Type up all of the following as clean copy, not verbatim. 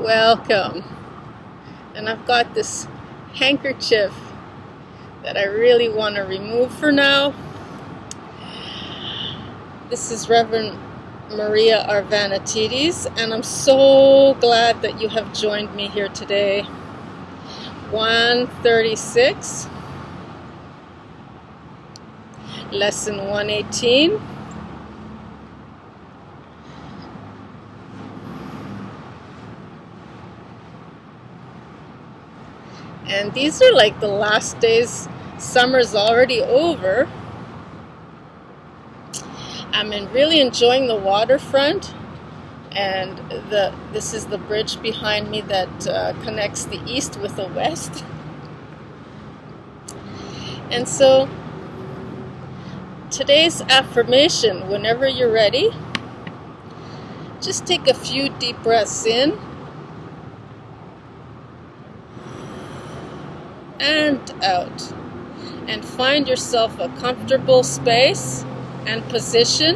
Welcome. And I've got this handkerchief that I really want to remove for now. This is Reverend Maria Arvanitidis, and I'm so glad that you have joined me here today. 136, lesson 118. And these are like the last days. Summer's already over. I'm really enjoying the waterfront, and this is the bridge behind me that connects the east with the west. And so today's affirmation, whenever you're ready, just take a few deep breaths in and out, and find yourself a comfortable space and position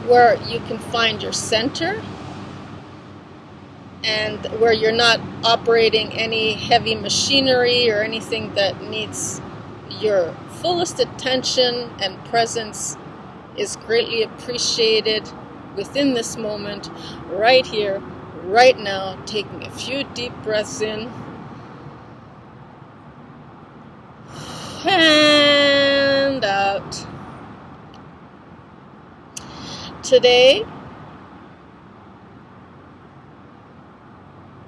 where you can find your center and where you're not operating any heavy machinery or anything that needs your fullest attention, and presence is greatly appreciated within this moment, right here, right now. Taking a few deep breaths in and out. Today,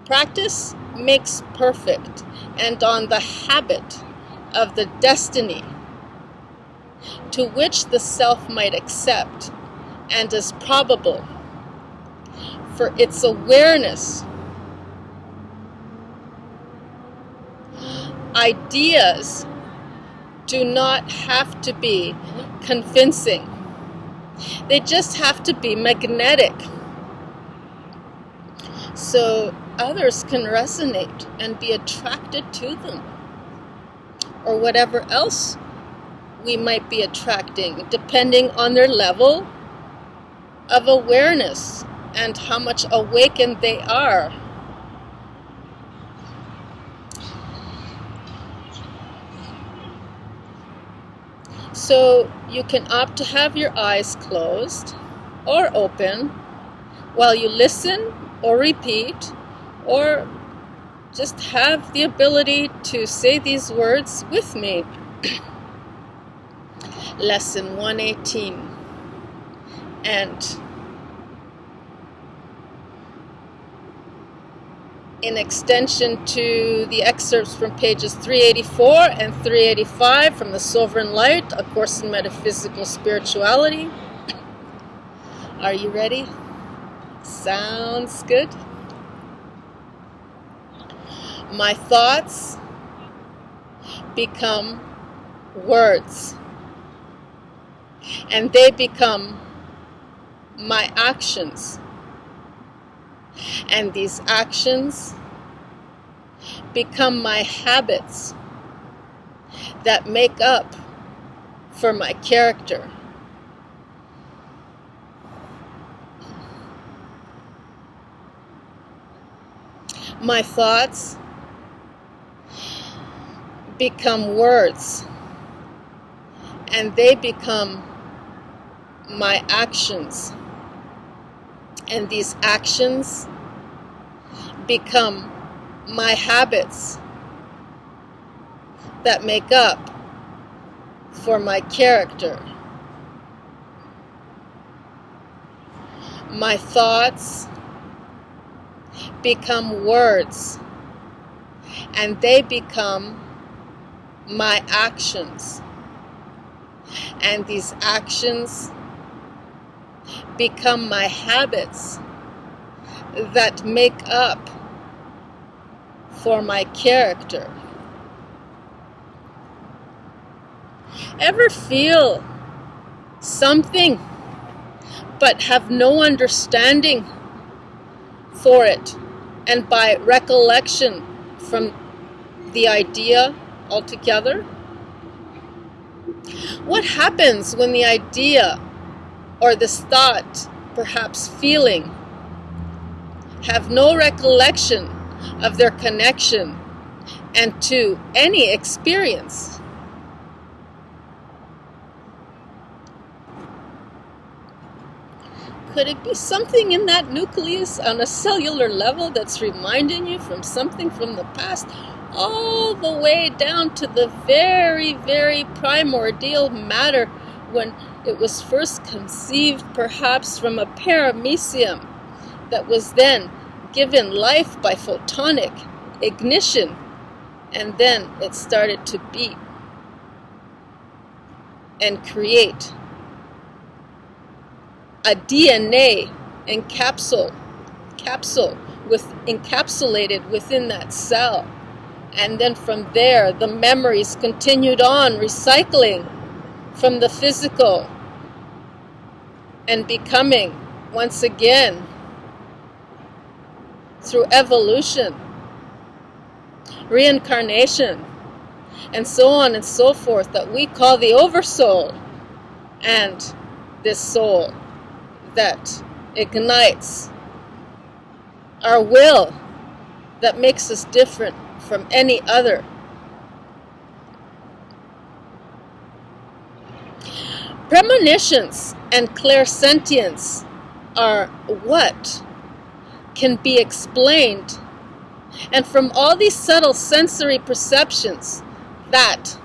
practice makes perfect, and on the habit of the destiny to which the self might accept and is probable for its awareness. Ideas do not have to be convincing. They just have to be magnetic, so others can resonate and be attracted to them, or whatever else we might be attracting, depending on their level of awareness and how much awakened they are. So you can opt to have your eyes closed or open while you listen or repeat, or just have the ability to say these words with me. Lesson 118. And in extension to the excerpts from pages 384 and 385 from TheSovereignLight, A Course in Metaphysical Spirituality. Are you ready? Sounds good. My thoughts become words, and they become my actions. And these actions become my habits that make up for my character. My thoughts become words, and they become my actions. And these actions become my habits that make up for my character. My thoughts become words, and they become my actions. And these actions become my habits that make up for my character. Ever feel something but have no understanding for it, and by recollection from the idea altogether? What happens when the idea or this thought, perhaps feeling, have no recollection of their connection and to any experience. Could it be something in that nucleus on a cellular level that's reminding you from something from the past, all the way down to the very, very primordial matter when it was first conceived, perhaps from a paramecium that was then given life by photonic ignition, and then it started to beat and create a DNA capsule encapsulated within that cell. And then from there, the memories continued on recycling from the physical and becoming, once again, through evolution, reincarnation, and so on and so forth, that we call the oversoul, and this soul that ignites our will, that makes us different from any other. Premonitions and clairsentience are what can be explained, and from all these subtle sensory perceptions, that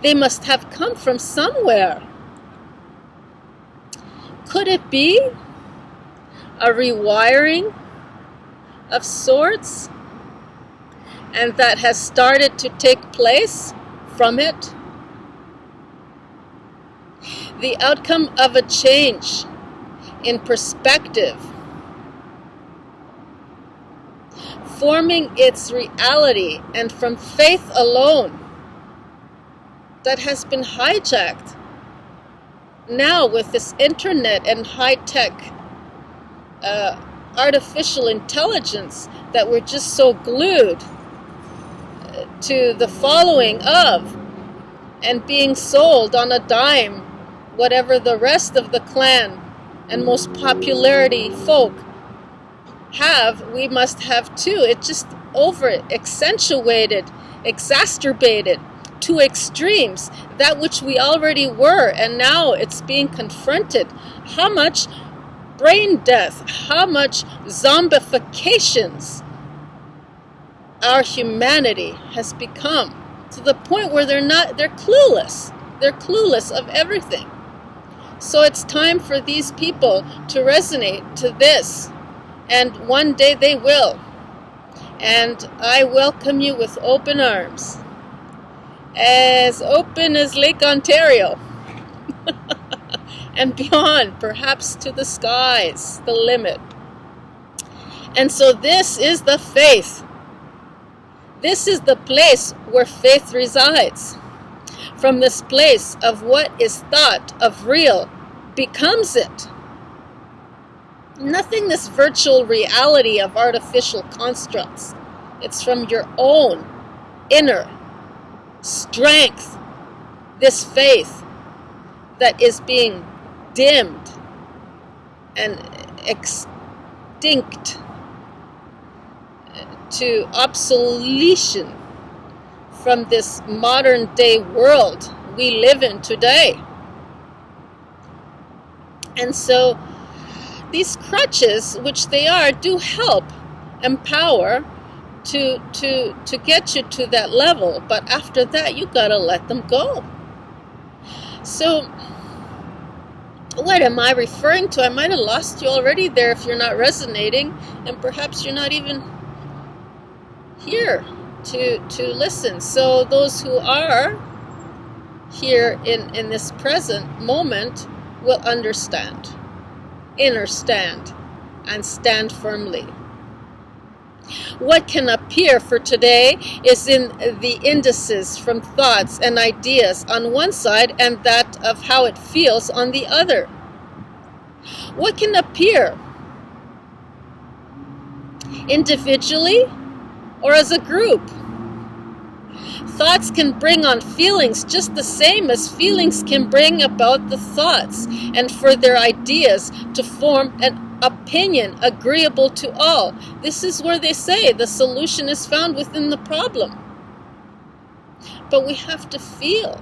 they must have come from somewhere. Could it be a rewiring of sorts, and that has started to take place from it? The outcome of a change in perspective, forming its reality, and from faith alone, that has been hijacked now with this internet and high-tech artificial intelligence, that we're just so glued to the following of and being sold on a dime whatever the rest of the clan and most popularity folk have, we must have too. It just accentuated, exacerbated to extremes that which we already were, and now it's being confronted. How much brain death, how much zombifications our humanity has become, to the point where they're clueless. They're clueless of everything. So it's time for these people to resonate to this, and one day they will. And I welcome you with open arms, as open as Lake Ontario, and beyond, perhaps to the skies, the limit. And so this is the faith. This is the place where faith resides. From this place of what is thought of real becomes it. Nothing this virtual reality of artificial constructs. It's from your own inner strength, this faith that is being dimmed and extinct to obsolescence from this modern day world we live in today. And so these crutches, which they are, do help empower to get you to that level, but after that you gotta let them go. So what am I referring to? I might have lost you already there if you're not resonating, and perhaps you're not even here to listen. So those who are here in this present moment will understand, understand, and stand firmly. What can appear for today is in the indices from thoughts and ideas on one side, and that of how it feels on the other. What can appear individually or as a group? Thoughts can bring on feelings just the same as feelings can bring about the thoughts, and for their ideas to form an opinion agreeable to all. This is where they say the solution is found within the problem. But we have to feel.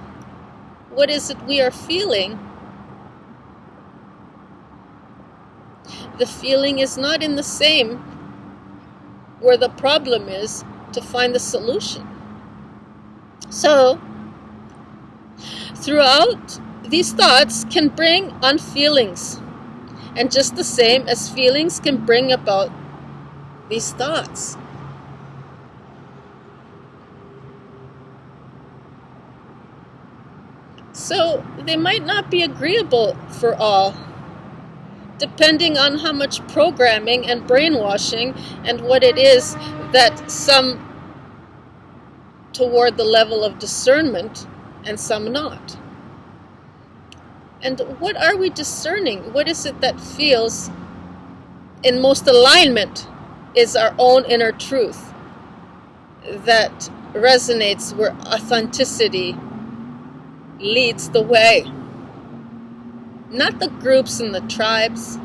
What is it we are feeling? The feeling is not in the same where the problem is to find the solution. So, throughout, these thoughts can bring on feelings. And just the same as feelings can bring about these thoughts. So they might not be agreeable for all, depending on how much programming and brainwashing and what it is that some toward the level of discernment and some not. And what are we discerning? What is it that feels in most alignment is our own inner truth that resonates where authenticity leads the way. Not the groups and the tribes.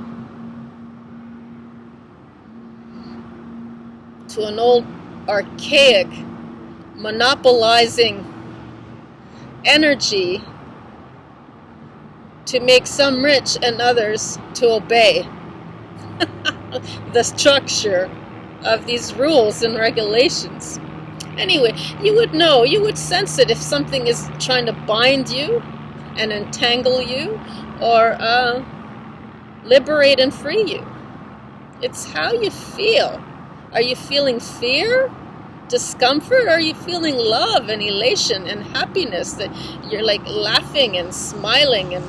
To an old archaic monopolizing energy to make some rich and others to obey the structure of these rules and regulations. Anyway, you would know, you would sense it if something is trying to bind you and entangle you or liberate and free you. It's how you feel. Are you feeling fear, discomfort, or are you feeling love and elation and happiness that you're like laughing and smiling and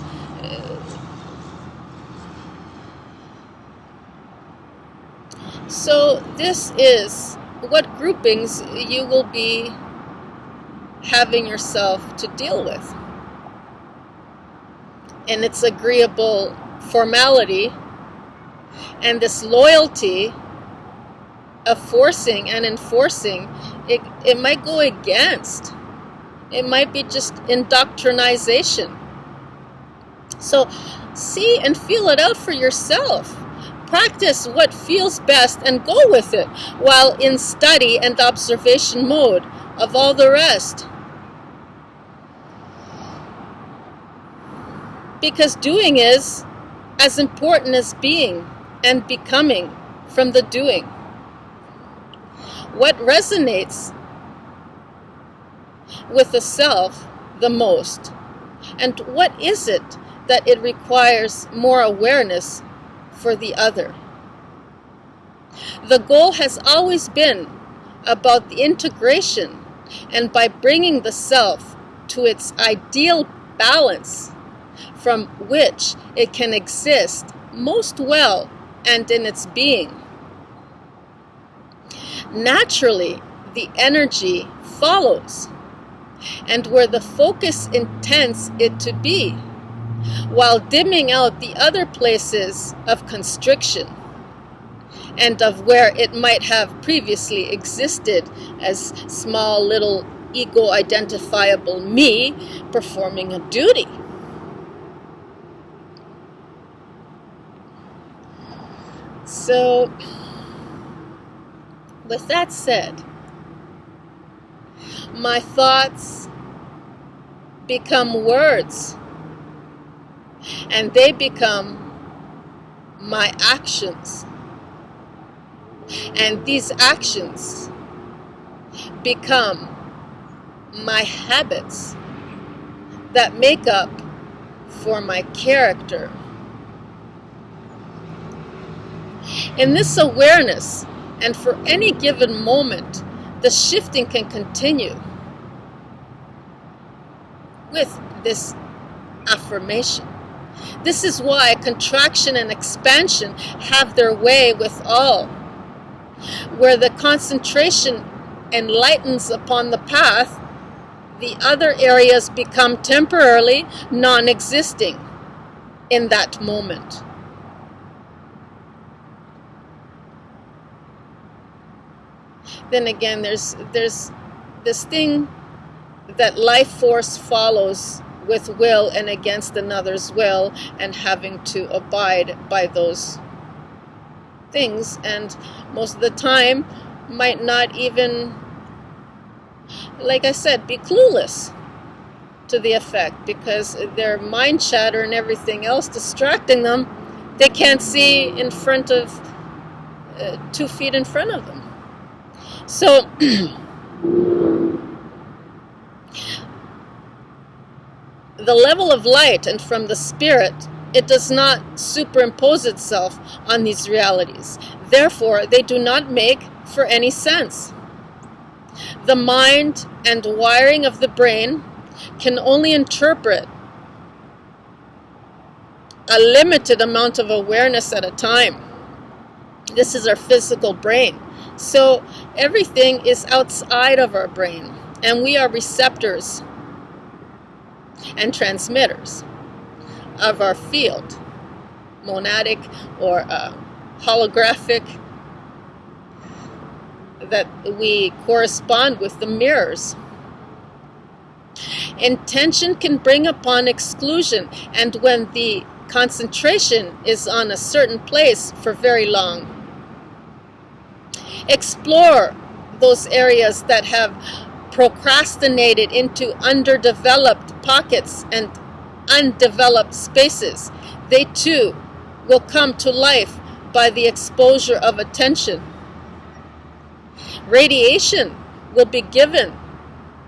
so this is what groupings you will be having yourself to deal with. And it's agreeable formality and this loyalty of forcing and enforcing, it might go against. It might be just indoctrination. So see and feel it out for yourself. Practice what feels best and go with it while in study and observation mode of all the rest. Because doing is as important as being and becoming from the doing. What resonates with the self the most? And what is it that it requires more awareness for the other? The goal has always been about the integration, and by bringing the self to its ideal balance from which it can exist most well and in its being. Naturally, the energy follows, and where the focus intends it to be, while dimming out the other places of constriction and of where it might have previously existed as small little ego-identifiable me performing a duty. So, with that said, my thoughts become words, and they become my actions. And these actions become my habits that make up for my character. In this awareness, and for any given moment, the shifting can continue with this affirmation. This is why contraction and expansion have their way with all. Where the concentration enlightens upon the path, the other areas become temporarily non-existing in that moment. Then again, there's this thing that life force follows with will and against another's will, and having to abide by those things, and most of the time might not even, like I said, be clueless to the effect, because their mind chatter and everything else distracting them, they can't see in front of 2 feet in front of them. So the level of light and from the spirit, it does not superimpose itself on these realities. Therefore, they do not make for any sense. The mind and wiring of the brain can only interpret a limited amount of awareness at a time. This is our physical brain. So everything is outside of our brain, and we are receptors and transmitters of our field, monadic or holographic, that we correspond with the mirrors. Intention can bring upon exclusion, and when the concentration is on a certain place for very long, explore those areas that have procrastinated into underdeveloped pockets and undeveloped spaces. They too will come to life by the exposure of attention. Radiation will be given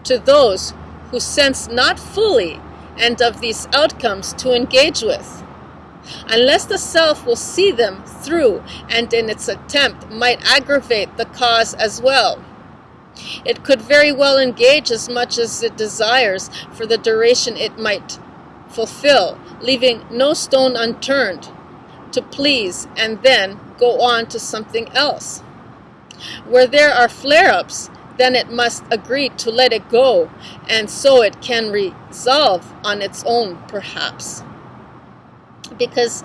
to those who sense not fully and of these outcomes to engage with, unless the self will see them through and in its attempt might aggravate the cause as well. It could very well engage as much as it desires for the duration it might fulfill, leaving no stone unturned to please, and then go on to something else. Where there are flare-ups, then it must agree to let it go, and so it can resolve on its own, perhaps. Because,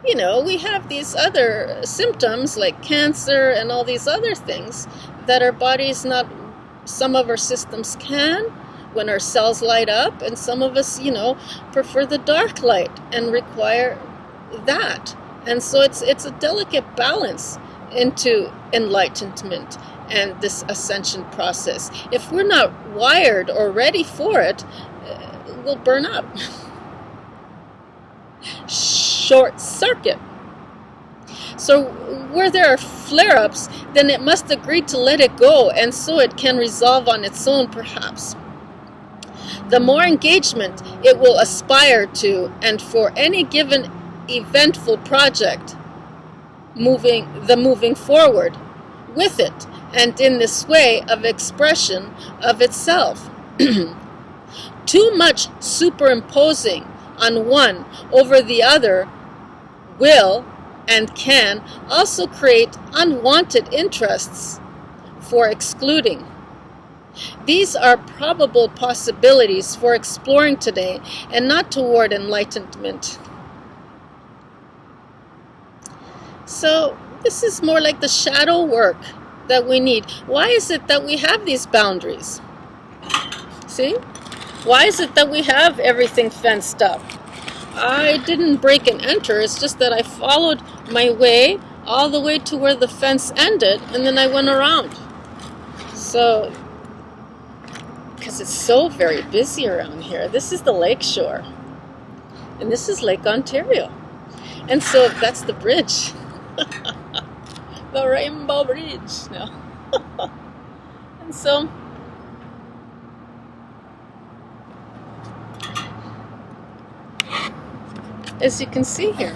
we have these other symptoms like cancer and all these other things that our bodies not, some of our systems can when our cells light up, and some of us, prefer the dark light and require that. And so it's a delicate balance into enlightenment and this ascension process. If we're not wired or ready for it, we'll burn up. Short circuit. So where there are flare-ups, then it must agree to let it go, and so it can resolve on its own, perhaps. The more engagement it will aspire to, and for any given eventful project, moving forward with it, and in this way of expression of itself. Too much superimposing on one over the other will and can also create unwanted interests for excluding. These are probable possibilities for exploring today, and not toward enlightenment. So this is more like the shadow work that we need. Why is it that we have these boundaries? See? Why is it that we have everything fenced up? I didn't break and enter. It's just that I followed my way all the way to where the fence ended, and then I went around. So, because it's so very busy around here. This is the lake shore, and this is Lake Ontario. And so that's the bridge. The Rainbow Bridge. No. And so as you can see here,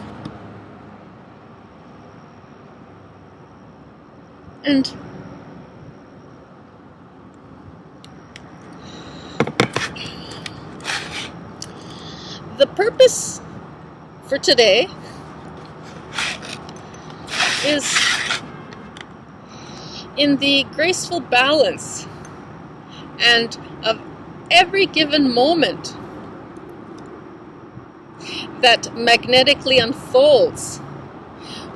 and the purpose for today is in the graceful balance and of every given moment that magnetically unfolds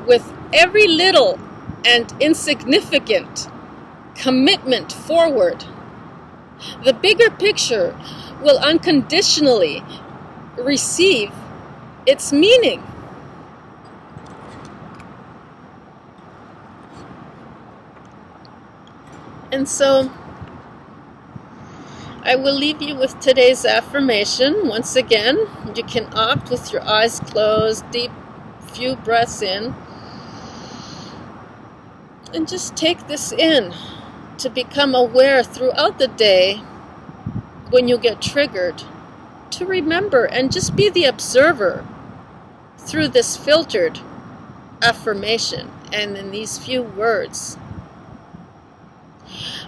with every little and insignificant commitment forward. The bigger picture will unconditionally receive its meaning. And so I will leave you with today's affirmation. Once again, you can opt with your eyes closed, deep few breaths in, and just take this in to become aware throughout the day when you get triggered, to remember and just be the observer through this filtered affirmation and in these few words.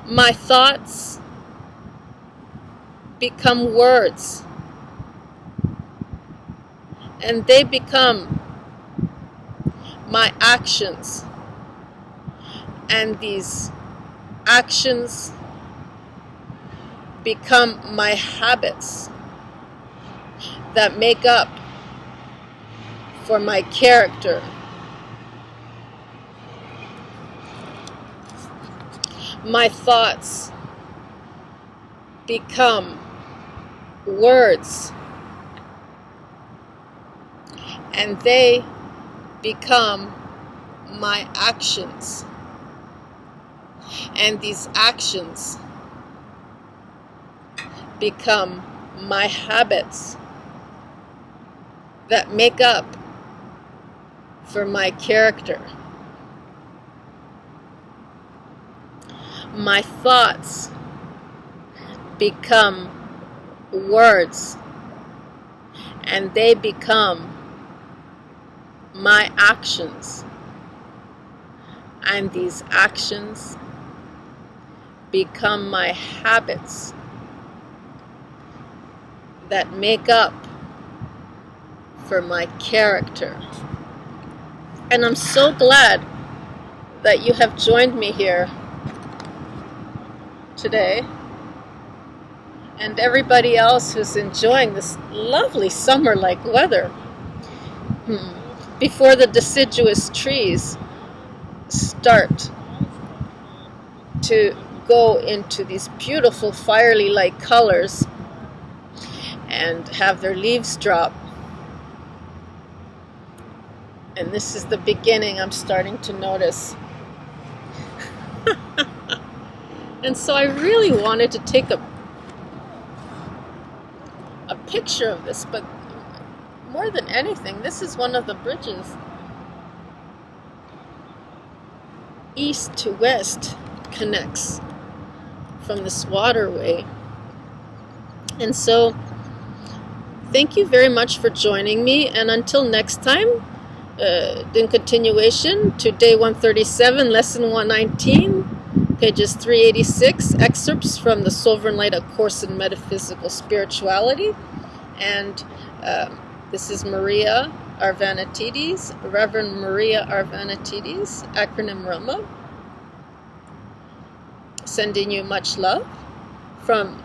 My thoughts become words, and they become my actions, and these actions become my habits that make up for my character. My thoughts become words, and they become my actions, and these actions become my habits that make up for my character. My thoughts become words, and they become my actions, and these actions become my habits that make up for my character. And I'm so glad that you have joined me here today, and everybody else who's enjoying this lovely summer-like weather before the deciduous trees start to go into these beautiful fiery light colors and have their leaves drop. And this is the beginning, I'm starting to notice. And so I really wanted to take a picture of this, but more than anything, this is one of the bridges east to west connects from this waterway. And so thank you very much for joining me, and until next time, in continuation to day 137, lesson 119, pages 386, excerpts from the Sovereign Light, A Course in Metaphysical Spirituality. And this is Maria Arvanitides, Reverend Maria Arvanitides, acronym RAMA, sending you much love from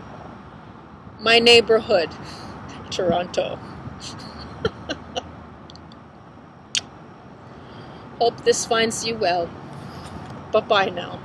my neighborhood, Toronto. Hope this finds you well. Bye-bye now.